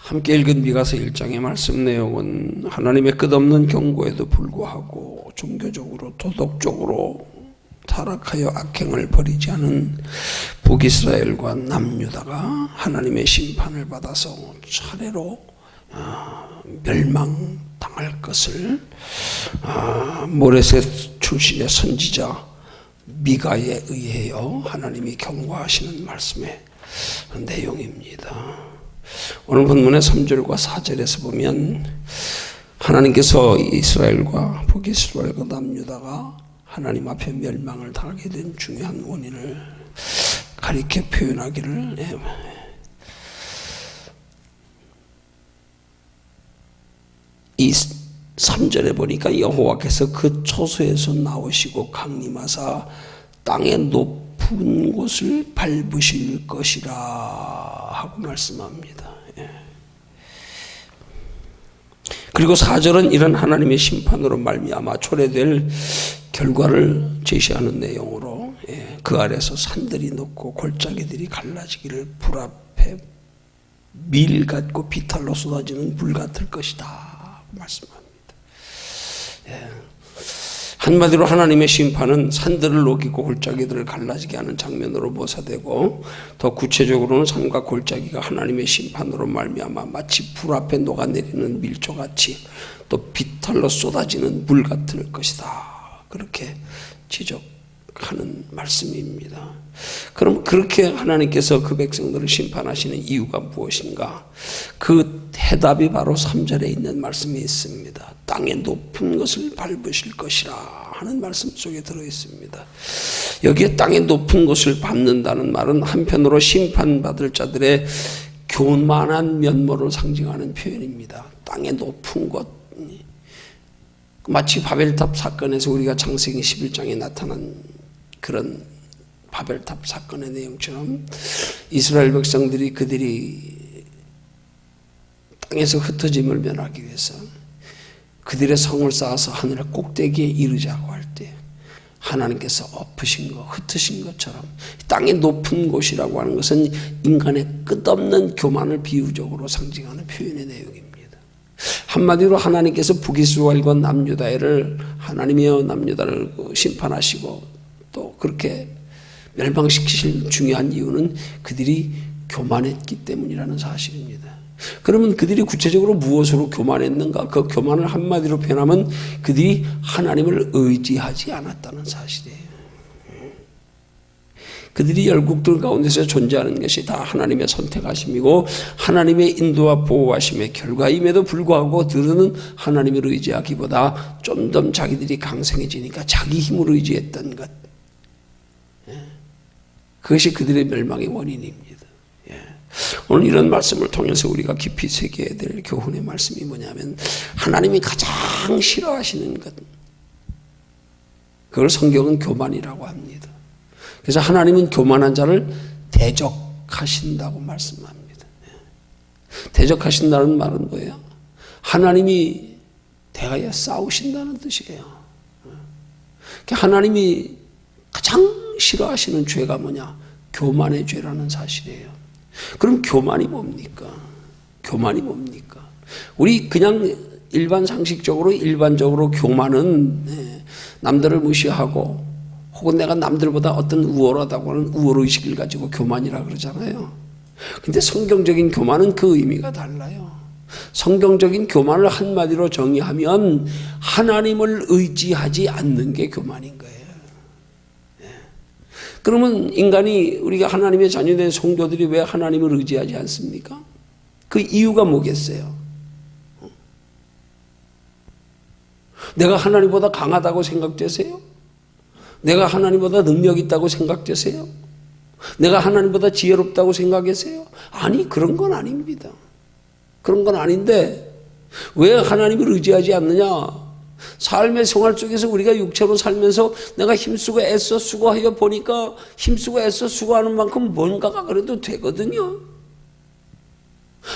함께 읽은 미가서 1장의 말씀 내용은 하나님의 끝없는 경고에도 불구하고 종교적으로 도덕적으로 타락하여 악행을 버리지 않은 북이스라엘과 남유다가 하나님의 심판을 받아서 차례로 멸망당할 것을 모레셋 출신의 선지자 미가에 의하여 하나님이 경고하시는 말씀의 내용입니다. 오늘 본문의 3절과 4절에서 보면 하나님께서 이스라엘과 북이스라엘과 남유다가 하나님 앞에 멸망을 당하게 된 중요한 원인을 가리켜 표현하기를 이 3절에 보니까 여호와께서 그 초소에서 나오시고 강림하사 땅의 높은 곳을 밟으실 것이라 하고 말씀합니다. 그리고 4절은 이런 하나님의 심판으로 말미암아 초래될 결과를 제시하는 내용으로 그 아래서 산들이 녹고 골짜기들이 갈라지기를 불 앞에 밀 같고 비탈로 쏟아지는 불 같을 것이다 말씀합니다. 한마디로 하나님의 심판은 산들을 녹이고 골짜기들을 갈라지게 하는 장면으로 묘사되고, 더 구체적으로는 산과 골짜기가 하나님의 심판으로 말미암아 마치 불 앞에 녹아내리는 밀조같이 또 비탈로 쏟아지는 물 같을 것이다, 그렇게 지적하는 말씀입니다. 그럼 그렇게 하나님께서 그 백성들을 심판하시는 이유가 무엇인가? 그 해답이 바로 3절에 있는 말씀이 있습니다. 땅의 높은 것을 밟으실 것이라 하는 말씀 속에 들어있습니다. 여기에 땅의 높은 것을 밟는다는 말은 한편으로 심판받을 자들의 교만한 면모를 상징하는 표현입니다. 땅의 높은 것, 마치 바벨탑 사건에서 우리가 창세기 11장에 나타난 그런 바벨탑 사건의 내용처럼 이스라엘 백성들이 그들이 땅에서 흩어짐을 면하기 위해서 그들의 성을 쌓아서 하늘의 꼭대기에 이르자고 할 때 하나님께서 엎으신 것, 흩으신 것처럼 땅의 높은 곳이라고 하는 것은 인간의 끝없는 교만을 비유적으로 상징하는 표현의 내용입니다. 한마디로 하나님께서 북이스라엘과 남유다를 하나님이여 남유다를 심판하시고 또 그렇게 멸망시키실 중요한 이유는 그들이 교만했기 때문이라는 사실입니다. 그러면 그들이 구체적으로 무엇으로 교만했는가? 그 교만을 한마디로 표현하면 그들이 하나님을 의지하지 않았다는 사실이에요. 그들이 열국들 가운데서 존재하는 것이 다 하나님의 선택하심이고 하나님의 인도와 보호하심의 결과임에도 불구하고 그들은 하나님을 의지하기보다 좀 더 자기들이 강성해지니까 자기 힘을 의지했던 것, 그것이 그들의 멸망의 원인입니다. 오늘 이런 말씀을 통해서 우리가 깊이 새겨야 될 교훈의 말씀이 뭐냐면, 하나님이 가장 싫어하시는 것, 그걸 성경은 교만이라고 합니다. 그래서 하나님은 교만한 자를 대적하신다고 말씀합니다. 대적하신다는 말은 뭐예요? 하나님이 대하여 싸우신다는 뜻이에요. 하나님이 가장 싫어하시는 죄가 뭐냐? 교만의 죄라는 사실이에요. 그럼 교만이 뭡니까? 교만이 뭡니까? 우리 그냥 일반적으로 교만은 남들을 무시하고 혹은 내가 남들보다 어떤 우월하다고 하는 우월의식을 가지고 교만이라 그러잖아요. 근데 성경적인 교만은 그 의미가 달라요. 성경적인 교만을 한마디로 정의하면 하나님을 의지하지 않는 게 교만인 거예요. 그러면 인간이, 우리가 하나님의 자녀된 성도들이 왜 하나님을 의지하지 않습니까? 그 이유가 뭐겠어요? 내가 하나님보다 강하다고 생각되세요? 내가 하나님보다 능력 있다고 생각되세요? 내가 하나님보다 지혜롭다고 생각하세요? 아니, 그런 건 아닙니다. 그런 건 아닌데 왜 하나님을 의지하지 않느냐? 삶의 생활 속에서 우리가 육체로 살면서 내가 힘쓰고 애써 수고하여 보니까 힘쓰고 애써 수고하는 만큼 뭔가가 그래도 되거든요.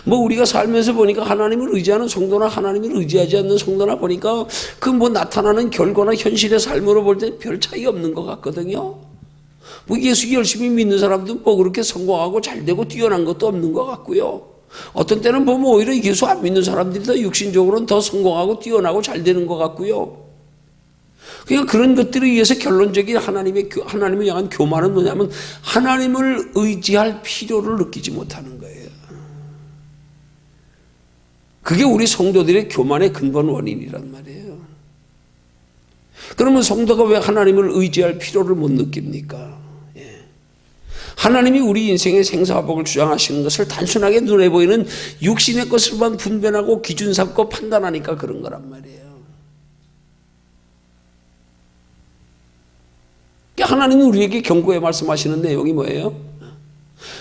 뭐 우리가 살면서 보니까 하나님을 의지하는 성도나 하나님을 의지하지 않는 성도나 보니까 그 뭐 나타나는 결과나 현실의 삶으로 볼 때 별 차이 없는 것 같거든요. 뭐 예수 열심히 믿는 사람도 뭐 그렇게 성공하고 잘되고 뛰어난 것도 없는 것 같고요. 어떤 때는 보면 오히려 예수 안 믿는 사람들이 더 육신적으로는 더 성공하고 뛰어나고 잘 되는 것 같고요. 그러니까 그런 것들에 의해서 결론적인 하나님을 향한 교만은 뭐냐면 하나님을 의지할 필요를 느끼지 못하는 거예요. 그게 우리 성도들의 교만의 근본 원인이란 말이에요. 그러면 성도가 왜 하나님을 의지할 필요를 못 느낍니까? 하나님이 우리 인생의 생사화복을 주장하시는 것을 단순하게 눈에 보이는 육신의 것을만 분별하고 기준 삼고 판단하니까 그런 거란 말이에요. 하나님은 우리에게 경고해 말씀하시는 내용이 뭐예요?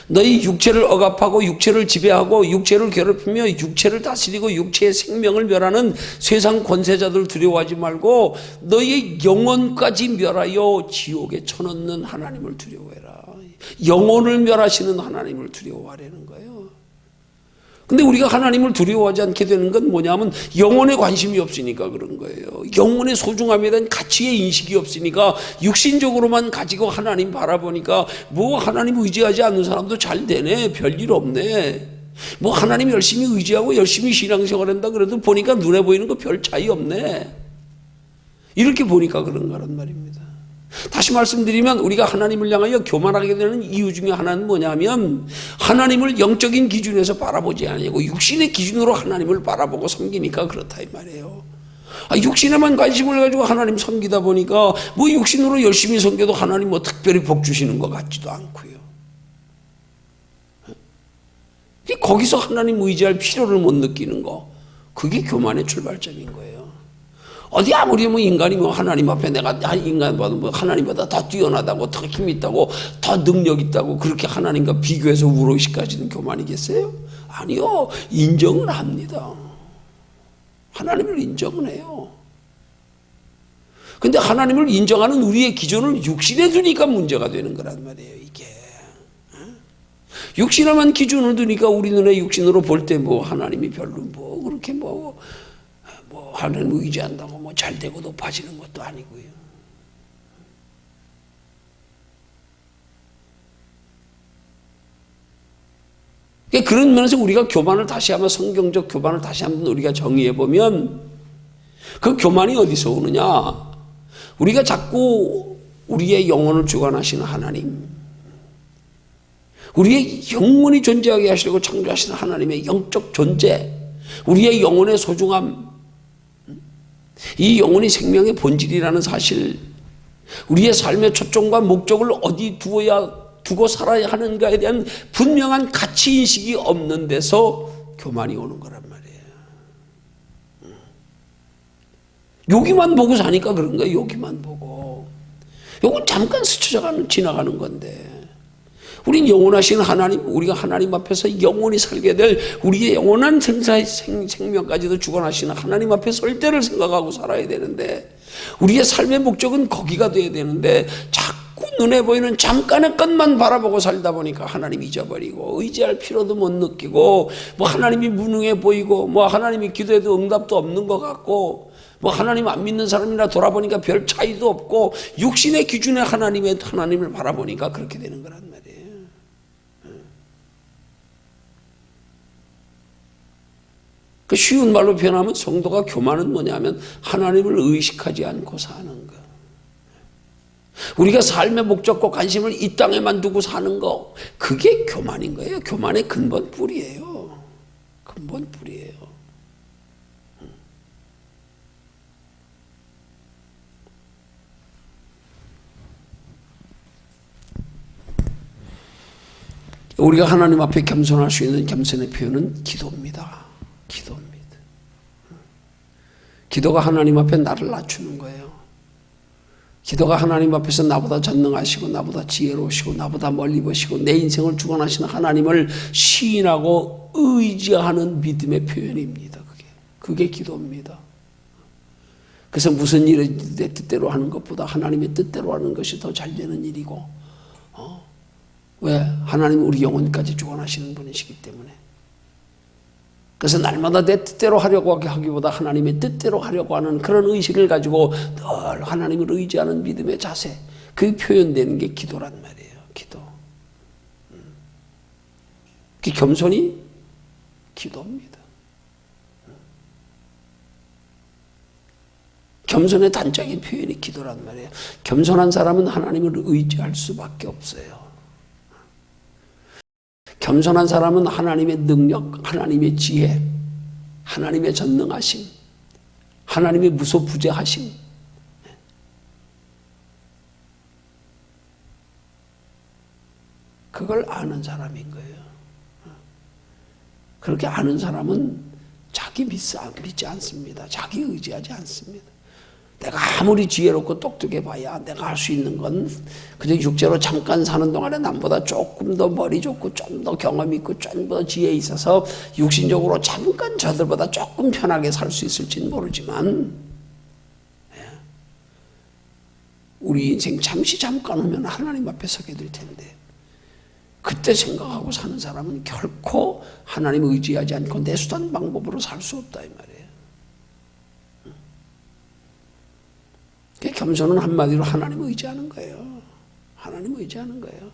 너희 육체를 억압하고 육체를 지배하고 육체를 괴롭히며 육체를 다스리고 육체의 생명을 멸하는 세상 권세자들 두려워하지 말고 너희의 영혼까지 멸하여 지옥에 쳐넣는 하나님을 두려워해라. 영혼을 멸하시는 하나님을 두려워하라는 거예요. 근데 우리가 하나님을 두려워하지 않게 되는 건 뭐냐면 영혼에 관심이 없으니까 그런 거예요. 영혼의 소중함에 대한 가치의 인식이 없으니까 육신적으로만 가지고 하나님 바라보니까 뭐 하나님 의지하지 않는 사람도 잘 되네, 별일 없네. 뭐 하나님 열심히 의지하고 열심히 신앙생활한다 그래도 보니까 눈에 보이는 거 별 차이 없네. 이렇게 보니까 그런 거란 말입니다. 다시 말씀드리면 우리가 하나님을 향하여 교만하게 되는 이유 중에 하나는 뭐냐면 하나님을 영적인 기준에서 바라보지 아니고 육신의 기준으로 하나님을 바라보고 섬기니까 그렇다 이 말이에요. 육신에만 관심을 가지고 하나님 섬기다 보니까 뭐 육신으로 열심히 섬겨도 하나님 뭐 특별히 복 주시는 것 같지도 않고요. 거기서 하나님 의지할 필요를 못 느끼는 거, 그게 교만의 출발점인 거예요. 어디 아무리 뭐 인간이 뭐 하나님 앞에 내가 인간보다 뭐 하나님보다 더 뛰어나다고 더 힘 있다고 더 능력 있다고 그렇게 하나님과 비교해서 우러시까지는 교만이겠어요? 아니요. 인정을 합니다. 하나님을 인정은 해요. 근데 하나님을 인정하는 우리의 기준을 육신에 두니까 문제가 되는 거란 말이에요, 이게. 육신에만 기준을 두니까 우리 눈에 육신으로 볼 때 뭐 하나님이 별로 뭐 그렇게 뭐 하나님 의지한다고 뭐 잘 되고 높아지는 것도 아니고요. 그러니까 그런 면에서 우리가 교만을 다시 한번 성경적 교만을 다시 한번 우리가 정의해 보면 그 교만이 어디서 오느냐? 우리가 자꾸 우리의 영혼을 주관하시는 하나님, 우리의 영원히 존재하게 하시려고 창조하시는 하나님의 영적 존재, 우리의 영혼의 소중함, 이 영혼이 생명의 본질이라는 사실, 우리의 삶의 초점과 목적을 어디 두고 살아야 하는가에 대한 분명한 가치인식이 없는 데서 교만이 오는 거란 말이에요. 여기만 보고 사니까 그런 거예요. 여기만 보고. 요건 잠깐 지나가는 건데, 우린 영원하신 하나님, 우리가 하나님 앞에서 영원히 살게 될 우리의 영원한 생명까지도 주관하시는 하나님 앞에 설 때를 생각하고 살아야 되는데, 우리의 삶의 목적은 거기가 돼야 되는데 자꾸 눈에 보이는 잠깐의 것만 바라보고 살다 보니까 하나님 잊어버리고 의지할 필요도 못 느끼고 뭐 하나님이 무능해 보이고 뭐 하나님이 기도해도 응답도 없는 것 같고 뭐 하나님 안 믿는 사람이나 돌아보니까 별 차이도 없고 육신의 기준에 하나님을 바라보니까 그렇게 되는 거란 말이에요. 그 쉬운 말로 표현하면 성도가 교만은 뭐냐면 하나님을 의식하지 않고 사는 거. 우리가 삶의 목적과 관심을 이 땅에만 두고 사는 거, 그게 교만인 거예요. 교만의 근본 뿌리예요. 근본 뿌리예요. 우리가 하나님 앞에 겸손할 수 있는 겸손의 표현은 기도입니다. 기도입니다. 기도가 하나님 앞에 나를 낮추는 거예요. 기도가 하나님 앞에서 나보다 전능하시고 나보다 지혜로우시고 나보다 멀리 보시고 내 인생을 주관하시는 하나님을 시인하고 의지하는 믿음의 표현입니다. 그게 기도입니다. 그래서 무슨 일을 내 뜻대로 하는 것보다 하나님의 뜻대로 하는 것이 더 잘 되는 일이고, 왜? 하나님은 우리 영혼까지 주관하시는 분이시기 때문에. 그래서 날마다 내 뜻대로 하려고 하기보다 하나님의 뜻대로 하려고 하는 그런 의식을 가지고 늘 하나님을 의지하는 믿음의 자세, 그게 표현되는 게 기도란 말이에요. 기도. 그 겸손이 기도입니다. 겸손의 단적인 표현이 기도란 말이에요. 겸손한 사람은 하나님을 의지할 수밖에 없어요. 겸손한 사람은 하나님의 능력, 하나님의 지혜, 하나님의 전능하심, 하나님의 무소부재하심, 그걸 아는 사람인 거예요. 그렇게 아는 사람은 자기 믿지 않습니다. 자기 의지하지 않습니다. 내가 아무리 지혜롭고 똑똑해 봐야 내가 할 수 있는 건 그저 육체로 잠깐 사는 동안에 남보다 조금 더 머리 좋고 좀 더 경험 있고 좀 더 지혜 있어서 육신적으로 잠깐 저들보다 조금 편하게 살 수 있을지는 모르지만 우리 인생 잠깐 오면 하나님 앞에 서게 될 텐데 그때 생각하고 사는 사람은 결코 하나님 의지하지 않고 내 수단 방법으로 살 수 없다 이 말이에요. 겸손은 한마디로 하나님 의지하는 거예요. 하나님 의지하는 거예요.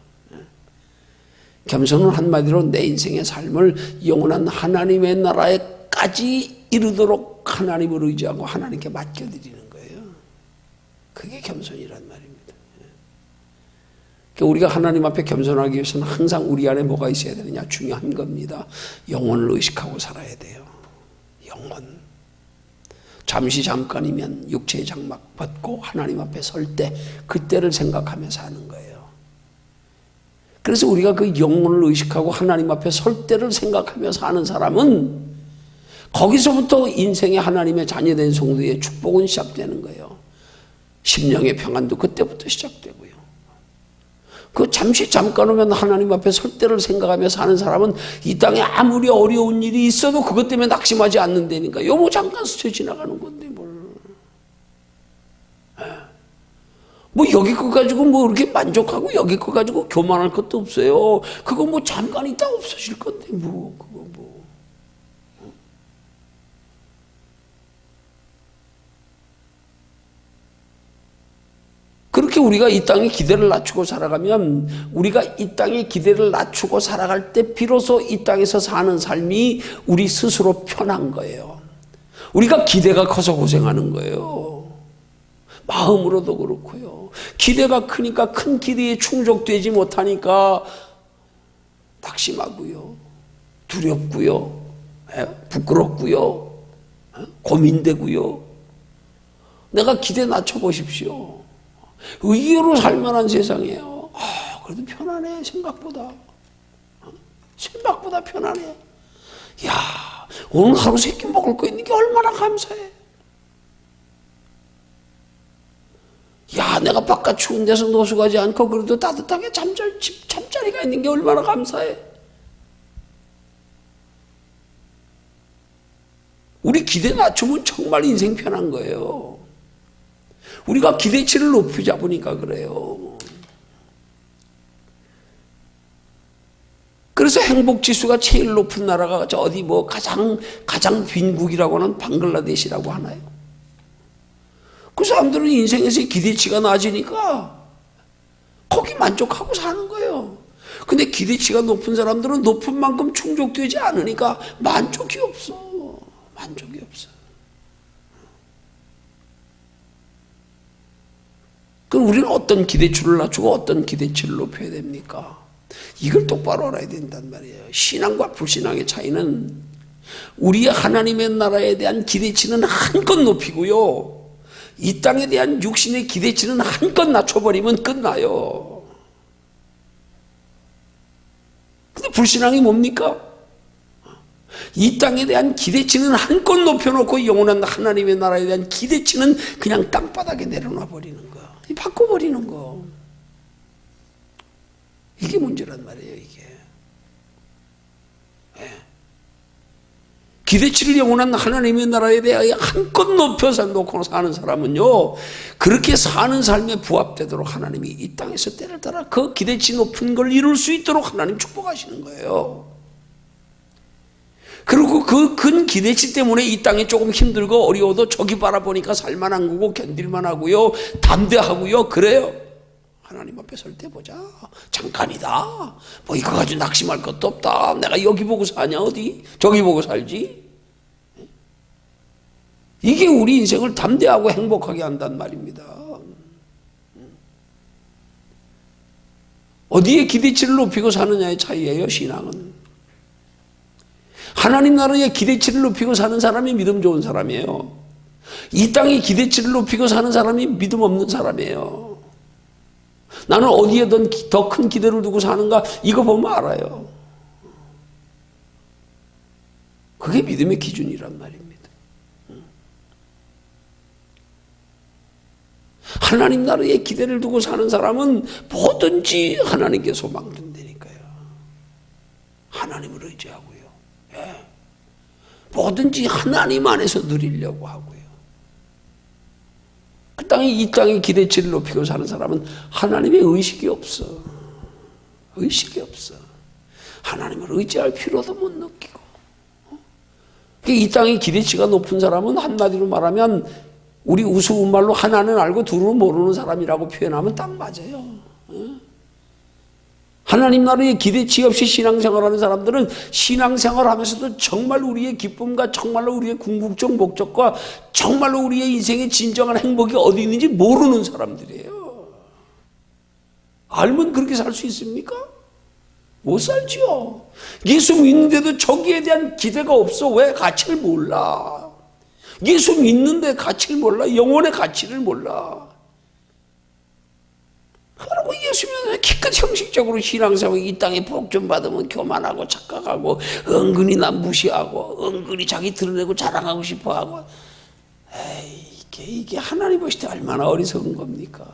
겸손은 한마디로 내 인생의 삶을 영원한 하나님의 나라에까지 이르도록 하나님을 의지하고 하나님께 맡겨드리는 거예요. 그게 겸손이란 말입니다. 우리가 하나님 앞에 겸손하기 위해서는 항상 우리 안에 뭐가 있어야 되느냐? 중요한 겁니다. 영혼을 의식하고 살아야 돼요. 영혼. 잠시 잠깐이면 육체의 장막 벗고 하나님 앞에 설 때 그때를 생각하며 사는 거예요. 그래서 우리가 그 영혼을 의식하고 하나님 앞에 설 때를 생각하며 사는 사람은 거기서부터 인생의 하나님의 자녀된 성도의 축복은 시작되는 거예요. 심령의 평안도 그때부터 시작되고요. 그 잠시 잠깐 오면 하나님 앞에 설 때를 생각하며 사는 사람은 이 땅에 아무리 어려운 일이 있어도 그것 때문에 낙심하지 않는다니까. 요거 잠깐 스쳐 지나가는 건데 뭘. 뭐 여기 거 가지고 뭐 이렇게 만족하고 여기 거 가지고 교만할 것도 없어요. 그거 뭐 잠깐 있다 없어질 건데 뭐 그거 뭐. 그렇게 우리가 이 땅에 기대를 낮추고 살아가면 우리가 이 땅에 기대를 낮추고 살아갈 때 비로소 이 땅에서 사는 삶이 우리 스스로 편한 거예요. 우리가 기대가 커서 고생하는 거예요. 마음으로도 그렇고요. 기대가 크니까 큰 기대에 충족되지 못하니까 낙심하고요. 두렵고요. 부끄럽고요. 고민되고요. 내가 기대 낮춰보십시오. 의외로 살만한 세상이에요. 그래도 편하네 생각보다. 생각보다 편하네. 야, 오늘 하루 세 끼 먹을 거 있는 게 얼마나 감사해. 야, 내가 바깥 추운 데서 노숙하지 않고 그래도 따뜻하게 잠자리가 있는 게 얼마나 감사해. 우리 기대 낮추면 정말 인생 편한 거예요. 우리가 기대치를 높이 잡으니까 그래요. 그래서 행복지수가 제일 높은 나라가 어디 뭐 가장 빈국이라고 하는 방글라데시라고 하나요? 그 사람들은 인생에서 기대치가 낮으니까 거기 만족하고 사는 거예요. 근데 기대치가 높은 사람들은 높은 만큼 충족되지 않으니까 만족이 없어. 만족이 없어. 그럼 우리는 어떤 기대치를 낮추고 어떤 기대치를 높여야 됩니까? 이걸 똑바로 알아야 된단 말이에요. 신앙과 불신앙의 차이는 우리의 하나님의 나라에 대한 기대치는 한껏 높이고요. 이 땅에 대한 육신의 기대치는 한껏 낮춰버리면 끝나요. 근데 불신앙이 뭡니까? 이 땅에 대한 기대치는 한껏 높여놓고 영원한 하나님의 나라에 대한 기대치는 그냥 땅바닥에 내려놔 버리는 거. 바꿔버리는 거. 이게 문제란 말이에요, 이게. 네. 기대치를 영원한 하나님의 나라에 대하여 한껏 높여서 놓고 사는 사람은요, 그렇게 사는 삶에 부합되도록 하나님이 이 땅에서 때를 따라 그 기대치 높은 걸 이룰 수 있도록 하나님 축복하시는 거예요. 그리고 그 큰 기대치 때문에 이 땅이 조금 힘들고 어려워도 저기 바라보니까 살만한 거고 견딜만 하고요. 담대하고요. 그래요. 하나님 앞에 설 때 보자. 잠깐이다. 뭐 이거 가지고 낙심할 것도 없다. 내가 여기 보고 사냐 어디? 저기 보고 살지? 이게 우리 인생을 담대하고 행복하게 한단 말입니다. 어디에 기대치를 높이고 사느냐의 차이예요, 신앙은. 하나님 나라에 기대치를 높이고 사는 사람이 믿음 좋은 사람이에요. 이 땅에 기대치를 높이고 사는 사람이 믿음 없는 사람이에요. 나는 어디에든 더 큰 기대를 두고 사는가 이거 보면 알아요. 그게 믿음의 기준이란 말입니다. 하나님 나라에 기대를 두고 사는 사람은 뭐든지 하나님께 소망 둔다니까요. 하나님을 의지하고요. 예. 뭐든지 하나님 안에서 누리려고 하고요. 이 땅의 기대치를 높이고 사는 사람은 하나님의 의식이 없어. 의식이 없어. 하나님을 의지할 필요도 못 느끼고. 이 땅의 기대치가 높은 사람은 한마디로 말하면 우리 우스운 말로 하나는 알고 둘은 모르는 사람이라고 표현하면 딱 맞아요. 하나님 나라에 기대치 없이 신앙생활하는 사람들은 신앙생활하면서도 정말 우리의 기쁨과 정말로 우리의 궁극적 목적과 정말로 우리의 인생의 진정한 행복이 어디 있는지 모르는 사람들이에요. 알면 그렇게 살 수 있습니까? 못 살죠. 예수 믿는데도 저기에 대한 기대가 없어. 왜? 가치를 몰라. 예수 믿는데 가치를 몰라. 영혼의 가치를 몰라. 그리고 예수 믿는 기껏 형식적으로 신앙생활 이 땅에 복 좀 받으면 교만하고 착각하고 은근히 남 무시하고 은근히 자기 드러내고 자랑하고 싶어하고. 에이, 이게 하나님 보실 때 얼마나 어리석은 겁니까?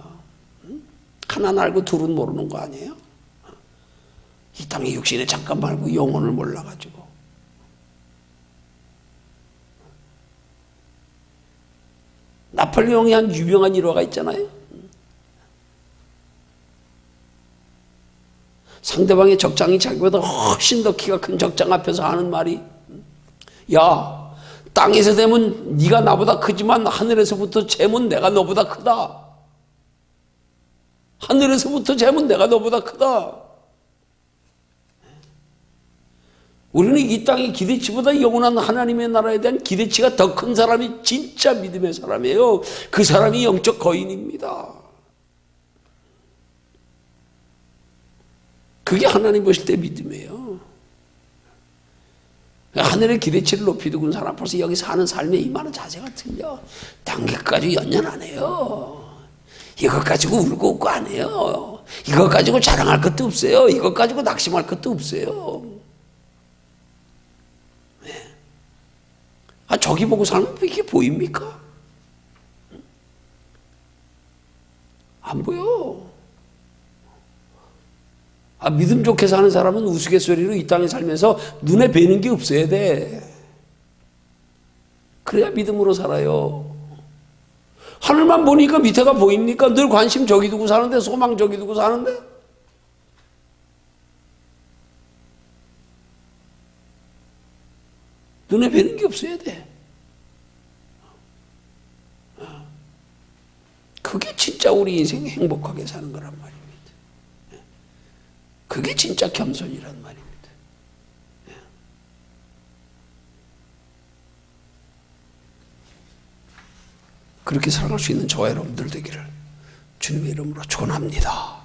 하나는 알고 둘은 모르는 거 아니에요? 이 땅의 육신에 잠깐 말고 영혼을 몰라가지고. 나폴레옹이 한 유명한 일화가 있잖아요. 상대방의 적장이 자기보다 훨씬 더 키가 큰 적장 앞에서 하는 말이, 야, 땅에서 되면 네가 나보다 크지만 하늘에서부터 재면 내가 너보다 크다. 하늘에서부터 재면 내가 너보다 크다. 우리는 이 땅의 기대치보다 영원한 하나님의 나라에 대한 기대치가 더 큰 사람이 진짜 믿음의 사람이에요. 그 사람이 영적 거인입니다. 그게 하나님 보실 때 믿음이에요. 하늘의 기대치를 높이 두고 사람 벌써 여기 사는 삶에 임하는 자세가 틀려. 딴 게 가지고 연연 안 해요. 이것 가지고 울고 웃고 안 해요. 이것 가지고 자랑할 것도 없어요. 이것 가지고 낙심할 것도 없어요. 네. 저기 보고 살면 이게 보입니까? 안 보여. 믿음 좋게 사는 사람은 우스갯소리로 이 땅에 살면서 눈에 뵈는 게 없어야 돼. 그래야 믿음으로 살아요. 하늘만 보니까 밑에가 보입니까? 늘 관심 저기 두고 사는데, 소망 저기 두고 사는데. 눈에 뵈는 게 없어야 돼. 그게 진짜 우리 인생 행복하게 사는 거란 말이에요. 그게 진짜 겸손이란 말입니다. 그렇게 살아갈 수 있는 저와 여러분들 되기를 주님의 이름으로 축원합니다.